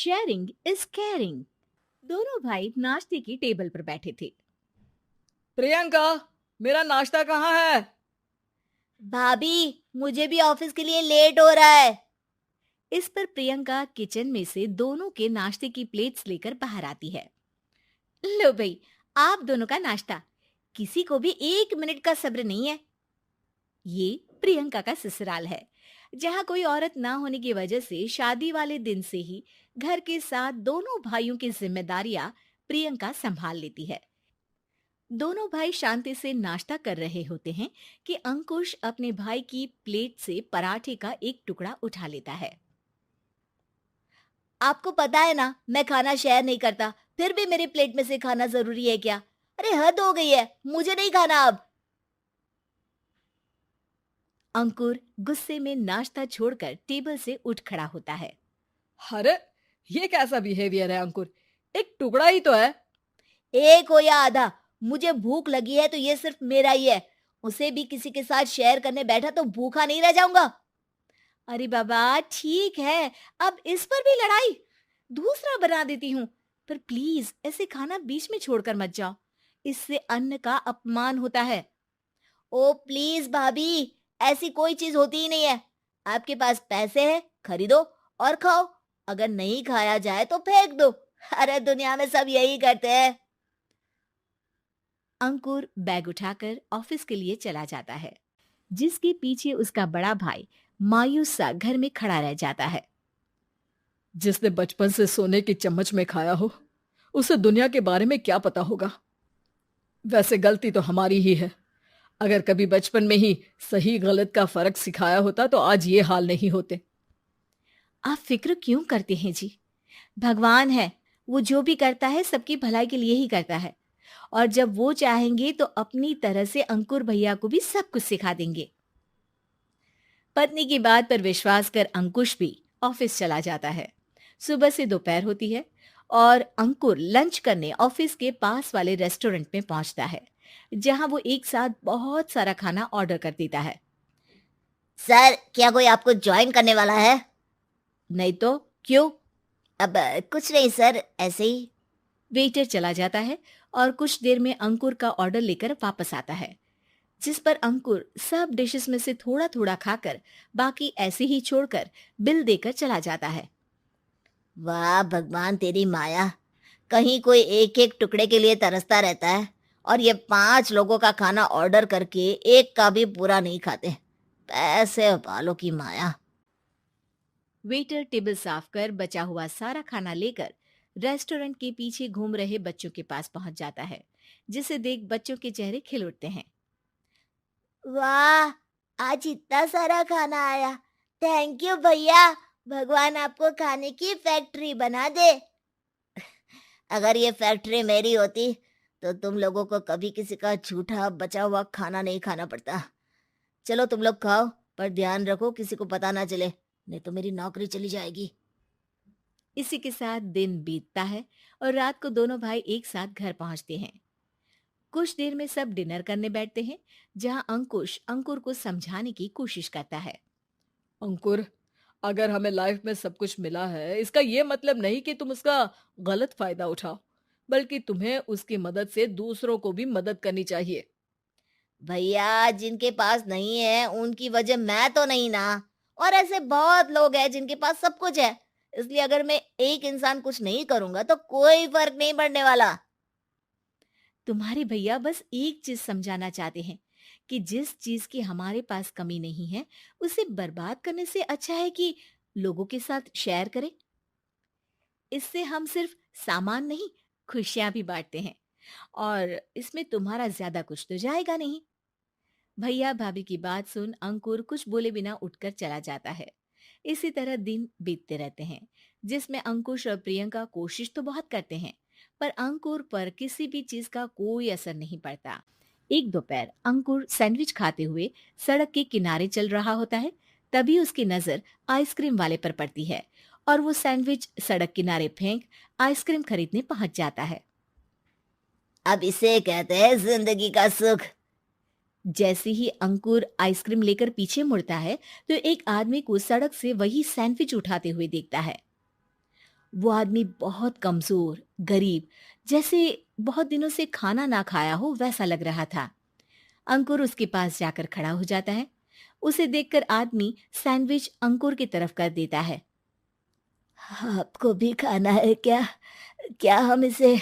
Sharing is caring. दोनों भाई नाश्ते की टेबल पर बैठे थे। प्रियंका, मेरा नाश्ता कहाँ है? भाभी, मुझे भी ऑफिस के लिए लेट हो रहा है। इस पर प्रियंका किचन में से दोनों के नाश्ते की प्लेट्स लेकर बाहर आती है। लो भाई, आप दोनों का नाश्ता। किसी को भी 1 मिनट का सब्र नहीं है। ये प्रियंका का ससुराल है, जहाँ कोई औरत ना होने की वजह से शादी वाले दिन से ही घर के साथ दोनों भाइयों की जिम्मेदारियां प्रियंका संभाल लेती है। दोनों भाई शांति से नाश्ता कर रहे होते हैं कि अंकुश अपने भाई की प्लेट से पराठे का एक टुकड़ा उठा लेता है। आपको पता है ना, मैं खाना शेयर नहीं करता, फिर भी मेरी प्लेट में से खाना जरूरी है क्या? अरे हद हो गई है, मुझे नहीं खाना अब। अंकुर गुस्से में नाश्ता छोड़कर टेबल से उठ खड़ा होता है। अरे, ये कैसा बिहेवियर है अंकुर? एक टुकड़ा ही तो है। एक हो या आधा, मुझे भूख लगी है तो ये सिर्फ मेरा ही है। उसे भी किसी के साथ शेयर करने बैठा तो भूखा नहीं रह जाऊंगा। अरे बाबा ठीक है, अब इस पर भी लड़ाई। दूसरा बना देती हूँ, पर प्लीज ऐसे खाना बीच में छोड़कर मत जाओ। इससे अन्न का अपमान होता है। ओ प्लीज भाभी, ऐसी कोई चीज होती ही नहीं है। आपके पास पैसे हैं, खरीदो और खाओ। अगर नहीं खाया जाए तो फेंक दो। अरे दुनिया में सब यही करते हैं। अंकुर बैग उठाकर ऑफिस के लिए चला जाता है, जिसके पीछे उसका बड़ा भाई मायूस सा घर में खड़ा रह जाता है। जिसने बचपन से सोने की चम्मच में खाया हो, उसे दुनिया के बारे में क्या पता होगा। वैसे गलती तो हमारी ही है। अगर कभी बचपन में ही सही गलत का फर्क सिखाया होता तो आज ये हाल नहीं होते। आप फिक्र क्यों करते हैं जी? भगवान है, वो जो भी करता है सबकी भलाई के लिए ही करता है। और जब वो चाहेंगे तो अपनी तरह से अंकुर भैया को भी सब कुछ सिखा देंगे। पत्नी की बात पर विश्वास कर अंकुश भी ऑफिस चला जाता है। सुबह से दोपहर होती है और अंकुर लंच करने ऑफिस के पास वाले रेस्टोरेंट में पहुंचता है, जहां वो एक साथ बहुत सारा खाना ऑर्डर कर देता है। सर, क्या कोई आपको ज्वाइन करने वाला है? नहीं तो क्यों? अब कुछ नहीं सर, ऐसे ही। वेटर चला जाता है और कुछ देर में अंकुर का ऑर्डर लेकर वापस आता है, जिस पर अंकुर सब डिशेस में से थोड़ा थोड़ा खाकर बाकी ऐसे ही छोड़कर बिल देकर चला जाता है। वाह भगवान, तेरी माया। कहीं कोई एक एक टुकड़े के लिए तरसता रहता है और ये 5 लोगों का खाना ऑर्डर करके एक का भी पूरा नहीं खाते। पैसे वालों की माया। वेटर टेबल साफ कर बचा हुआ सारा खाना लेकर रेस्टोरेंट के पीछे घूम रहे बच्चों के पास पहुंच जाता है, जिसे देख बच्चों के चेहरे खिल उठते हैं। वाह, आज इतना सारा खाना आया। थैंक यू भैया। भगवान आपको खाने की फैक्ट्री बना दे। अगर ये फैक्ट्री मेरी होती तो तुम लोगों को कभी किसी का झूठा बचा हुआ खाना नहीं खाना पड़ता। चलो तुम लोग खाओ, पर ध्यान रखो किसी को पता ना चले, नहीं तो मेरी नौकरी चली जाएगी। इसी के साथ दिन बीतता है और रात को दोनों भाई एक साथ घर पहुंचते हैं। कुछ देर में सब डिनर करने बैठते हैं, जहां अंकुश अंकुर को समझाने की कोशिश करता है। अंकुर, अगर हमें लाइफ में सब कुछ मिला है, इसका ये मतलब नहीं कि तुम उसका गलत फायदा उठाओ, बल्कि तुम्हें उसकी मदद से दूसरों को भी मदद करनी चाहिए। भैया, जिनके पास नहीं है उनकी वजह मैं तो नहीं ना। और ऐसे बहुत लोग हैं जिनके पास सब कुछ है। इसलिए अगर मैं एक इंसान कुछ नहीं करूंगा तो कोई फर्क नहीं पड़ने वाला। तुम्हारे भैया बस एक चीज समझाना चाहते हैं कि जिस चीज की हमारे पास कमी नहीं है, उसे बर्बाद करने से अच्छा है कि लोगों के साथ शेयर करें। इससे हम सिर्फ सामान नहीं, खुशियां भी बांटते हैं, और इसमें तुम्हारा ज्यादा कुछ तो जाएगा नहीं। भैया भाभी की बात सुन अंकुर कुछ बोले बिना उठकर चला जाता है। इसी तरह दिन बीतते रहते हैं, जिसमें अंकुश और प्रियंका कोशिश तो बहुत करते हैं, पर अंकुर पर किसी भी चीज का कोई असर नहीं पड़ता। एक दोपहर अंकुर सैंडविच खाते हुए सड़क के किनारे चल रहा होता है। तभी उसकी नजर आइसक्रीम वाले पर पड़ती है और वो सैंडविच सड़क किनारे फेंक आइसक्रीम खरीदने पहुंच जाता है। अब इसे कहते हैं जिंदगी का सुख। जैसे ही अंकुर आइसक्रीम लेकर पीछे मुड़ता है, तो एक आदमी को सड़क से वही सैंडविच उठाते हुए देखता है। वो आदमी बहुत कमजोर, गरीब, जैसे बहुत दिनों से खाना ना खाया हो वैसा लग रहा था। अंकुर उसके पास जाकर खड़ा हो जाता है। उसे देखकर आदमी सैंडविच अंकुर की तरफ कर देता है। आपको भी खाना है क्या? क्या हम इसे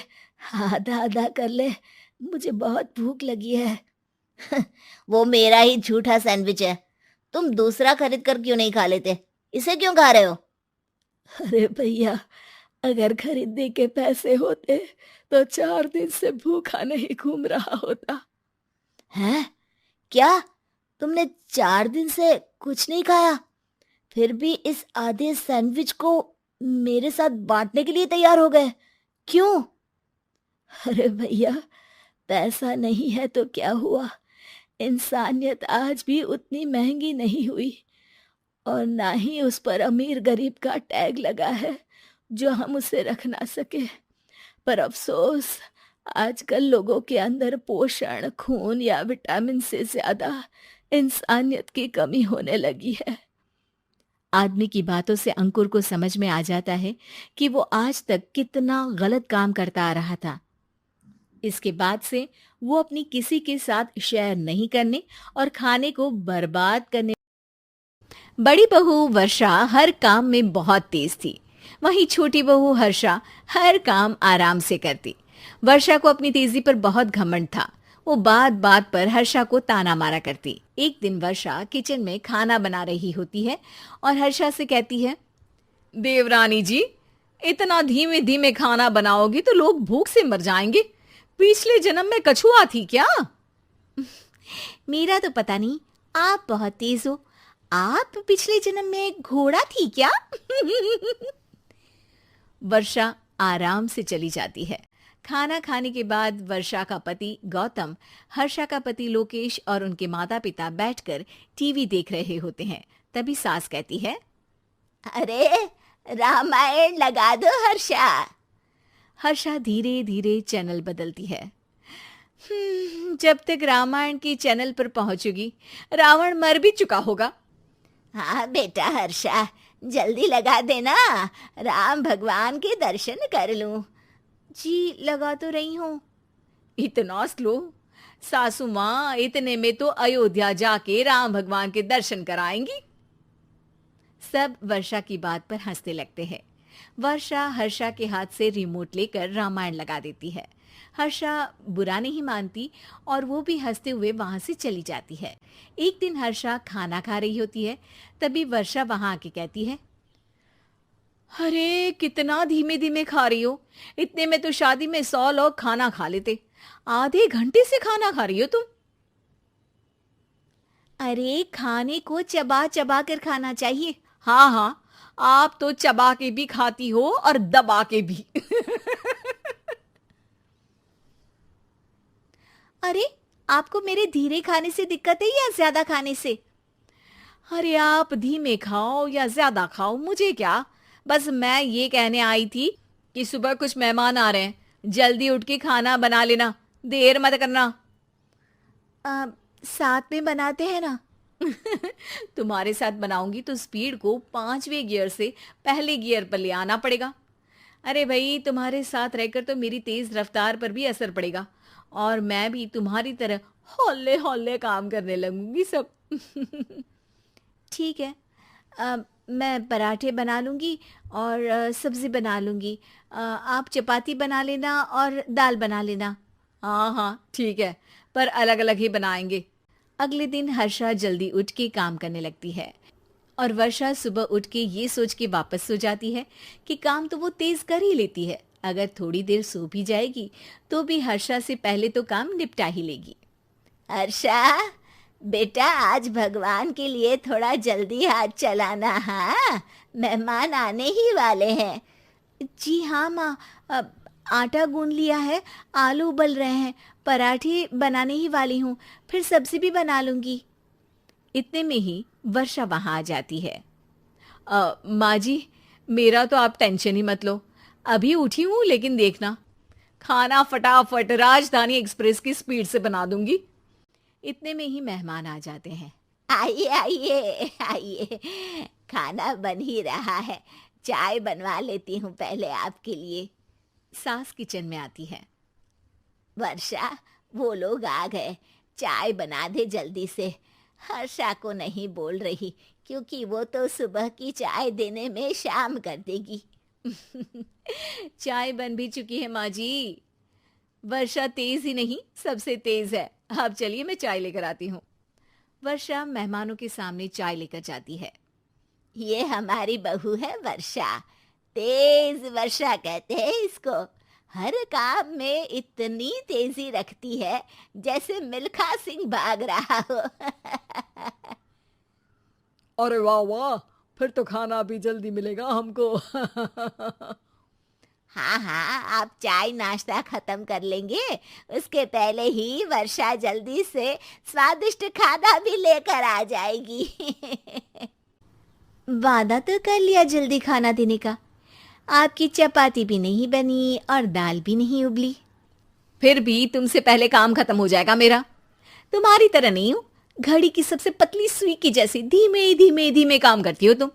आधा आधा कर ले? मुझे बहुत भूख लगी है। वो मेरा ही झूठा सैंडविच है। तुम दूसरा खरीद कर क्यों नहीं खा लेते? इसे क्यों खा रहे हो? अरे भैया, अगर खरीदने के पैसे होते तो 4 दिन से भूखा नहीं घूम रहा होता। हैं? क्या? तुमने 4 दिन से कुछ नहीं खाया, फिर भी इस आधे सैंडविच को मेरे साथ बांटने के लिए तैयार हो गए? क्यों? अरे भैया, पैसा नहीं है तो क्या हुआ, इंसानियत आज भी उतनी महंगी नहीं हुई, और ना ही उस पर अमीर गरीब का टैग लगा है जो हम उसे रख ना सके। पर अफसोस, आजकल लोगों के अंदर पोषण, खून या विटामिन से ज्यादा इंसानियत की कमी होने लगी है। आदमी की बातों से अंकुर को समझ में आ जाता है कि वो आज तक कितना गलत काम करता आ रहा था। इसके बाद से वो अपनी किसी के साथ शेयर नहीं करने और खाने को बर्बाद करने। बड़ी बहू वर्षा हर काम में बहुत तेज थी, वहीं छोटी बहू हर्षा हर काम आराम से करती। वर्षा को अपनी तेजी पर बहुत घमंड था। वो बात बात पर हर्षा को ताना मारा करती। एक दिन वर्षा किचन में खाना बना रही होती है और हर्षा से कहती है, देवरानी जी, इतना धीमे धीमे खाना बनाओगी तो लोग भूख से मर जाएंगे। पिछले जन्म में कछुआ थी क्या? मेरा तो पता नहीं, आप बहुत तेज हो। आप पिछले जन्म में घोड़ा थी क्या? वर्षा आराम से चली जाती है। खाना खाने के बाद वर्षा का पति गौतम, हर्षा का पति लोकेश और उनके माता पिता बैठकर टीवी देख रहे होते हैं। तभी सास कहती है, अरे, रामायण लगा दो हर्षा। हर्षा धीरे धीरे चैनल बदलती है। जब तक रामायण की चैनल पर पहुंचूगी रावण मर भी चुका होगा। हाँ बेटा हर्षा, जल्दी लगा देना, राम भगवान के दर्शन कर लूं। जी लगा तो रही हूँ। इतना स्लो? सासू माँ इतने में तो अयोध्या जाके राम भगवान के दर्शन कराएंगी। सब वर्षा की बात पर हंसने लगते हैं। वर्षा हर्षा के हाथ से रिमोट लेकर रामायण लगा देती है। हर्षा बुरा नहीं मानती और वो भी हंसते हुए वहां से चली जाती है। एक दिन हर्षा खाना खा रही होती है, तभी वर्षा वहां आके कहती है, अरे कितना धीमे धीमे खा रही हो, इतने में तो शादी में 100 लोग खाना खा लेते। आधे घंटे से खाना खा रही हो तुम। अरे खाने को चबा चबा कर खाना चाहिए। हाँ हाँ, आप तो चबा के भी खाती हो और दबा के भी। अरे आपको मेरे धीरे खाने से दिक्कत है या ज्यादा खाने से? अरे आप धीमे खाओ या ज्यादा खाओ मुझे क्या, बस मैं ये कहने आई थी कि सुबह कुछ मेहमान आ रहे हैं, जल्दी उठ के खाना बना लेना, देर मत करना। साथ में बनाते हैं ना। तुम्हारे साथ बनाऊंगी तो स्पीड को 5वें गियर से पहले गियर पर ले आना पड़ेगा। अरे भाई, तुम्हारे साथ रहकर तो मेरी तेज रफ्तार पर भी असर पड़ेगा और मैं भी तुम्हारी तरह हौले हौले काम करने लगूंगी सब। ठीक है, मैं पराठे बना लूँगी और सब्ज़ी बना लूँगी। आप चपाती बना लेना और दाल बना लेना। हाँ हाँ ठीक है, पर अलग अलग ही बनाएंगे। अगले दिन हर्षा जल्दी उठ के काम करने लगती है और वर्षा सुबह उठ के ये सोच के वापस सो जाती है कि काम तो वो तेज कर ही लेती है, अगर थोड़ी देर सो भी जाएगी तो भी हर्षा से पहले तो काम निपटा ही लेगी। हर्षा बेटा, आज भगवान के लिए थोड़ा जल्दी हाथ चलाना। हाँ, मेहमान आने ही वाले हैं। जी हाँ माँ, आटा गूंद लिया है, आलू उबल रहे हैं, पराठे बनाने ही वाली हूँ, फिर सब्जी भी बना लूँगी। इतने में ही वर्षा वहाँ आ जाती है। माँ जी, मेरा तो आप टेंशन ही मत लो, अभी उठी हूँ, लेकिन देखना खाना फटाफट राजधानी एक्सप्रेस की स्पीड से बना दूंगी। इतने में ही मेहमान आ जाते हैं। आइए आइए आइए, खाना बन ही रहा है, चाय बनवा लेती हूँ पहले आपके लिए। सास किचन में आती है। वर्षा, वो लोग आ गए, चाय बना दे जल्दी से। हर्षा को नहीं बोल रही क्योंकि वो तो सुबह की चाय देने में शाम कर देगी। चाय बन भी चुकी है माँ जी। वर्षा तेज ही नहीं, सबसे तेज है। आप चलिए, मैं चाय लेकर आती हूँ। वर्षा मेहमानों के सामने चाय लेकर जाती है। ये हमारी बहू है वर्षा, तेज वर्षा कहते हैं इसको। हर काम में इतनी तेजी रखती है जैसे मिल्खा सिंह भाग रहा हो। अरे वाह वाह, फिर तो खाना भी जल्दी मिलेगा हमको। हाँ हाँ, आप चाय नाश्ता खत्म कर लेंगे, उसके पहले ही वर्षा जल्दी से स्वादिष्ट खाना भी लेकर आ जाएगी। वादा तो कर लिया जल्दी खाना देने का। आपकी चपाती भी नहीं बनी और दाल भी नहीं उबली। फिर भी तुमसे पहले काम खत्म हो जाएगा मेरा। तुम्हारी तरह नहीं हूं, घड़ी की सबसे पतली सुई की जैसे धीमे धीमे धीमे काम करती हो तुम।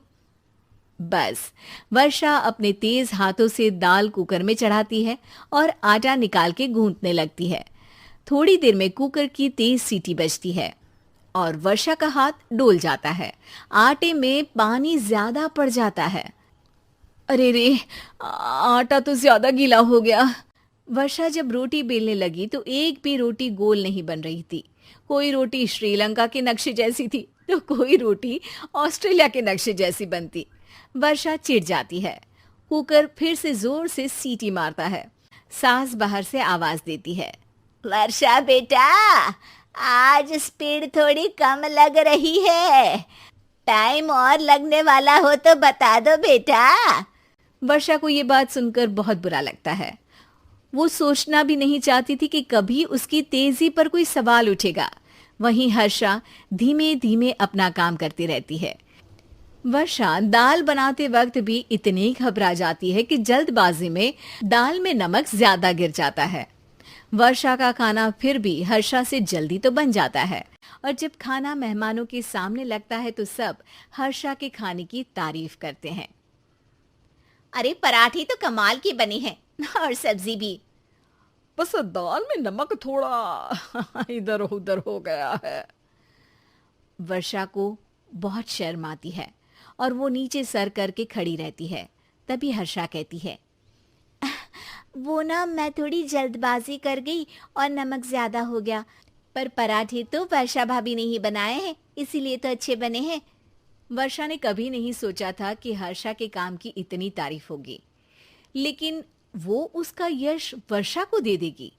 बस वर्षा अपने तेज हाथों से दाल कुकर में चढ़ाती है और आटा निकाल के गूंथने लगती है। थोड़ी देर में कुकर की तेज सीटी बजती है और वर्षा का हाथ डोल जाता है। आटे में पानी ज्यादा पड़ जाता है। अरे रे, आटा तो ज्यादा गीला हो गया। वर्षा जब रोटी बेलने लगी तो एक भी रोटी गोल नहीं बन रही थी। कोई रोटी श्रीलंका के नक्शे जैसी थी तो कोई रोटी ऑस्ट्रेलिया के नक्शे जैसी बनती। वर्षा चिढ़ जाती है। कुकर फिर से जोर से सीटी मारता है। सास बाहर से आवाज देती है। वर्षा बेटा, आज स्पीड थोड़ी कम लग रही है, टाइम और लगने वाला हो तो बता दो बेटा। वर्षा को ये बात सुनकर बहुत बुरा लगता है। वो सोचना भी नहीं चाहती थी कि कभी उसकी तेजी पर कोई सवाल उठेगा। वहीं हर्षा धीमे धीमे अपना काम करती रहती है। वर्षा दाल बनाते वक्त भी इतनी घबरा जाती है कि जल्दबाजी में दाल में नमक ज्यादा गिर जाता है। वर्षा का खाना फिर भी हर्षा से जल्दी तो बन जाता है और जब खाना मेहमानों के सामने लगता है तो सब हर्षा के खाने की तारीफ करते हैं। अरे पराठी तो कमाल की बनी है, और सब्जी भी। बस दाल में नमक थोड़ा इधर उधर हो गया है। वर्षा को बहुत शर्म आती है और वो नीचे सर करके खड़ी रहती है। तभी हर्षा कहती है, वो ना, मैं थोड़ी जल्दबाजी कर गई और नमक ज्यादा हो गया, पर पराठे तो वर्षा भाभी ने ही बनाए हैं, इसीलिए तो अच्छे बने हैं। वर्षा ने कभी नहीं सोचा था कि हर्षा के काम की इतनी तारीफ होगी, लेकिन वो उसका यश वर्षा को दे देगी।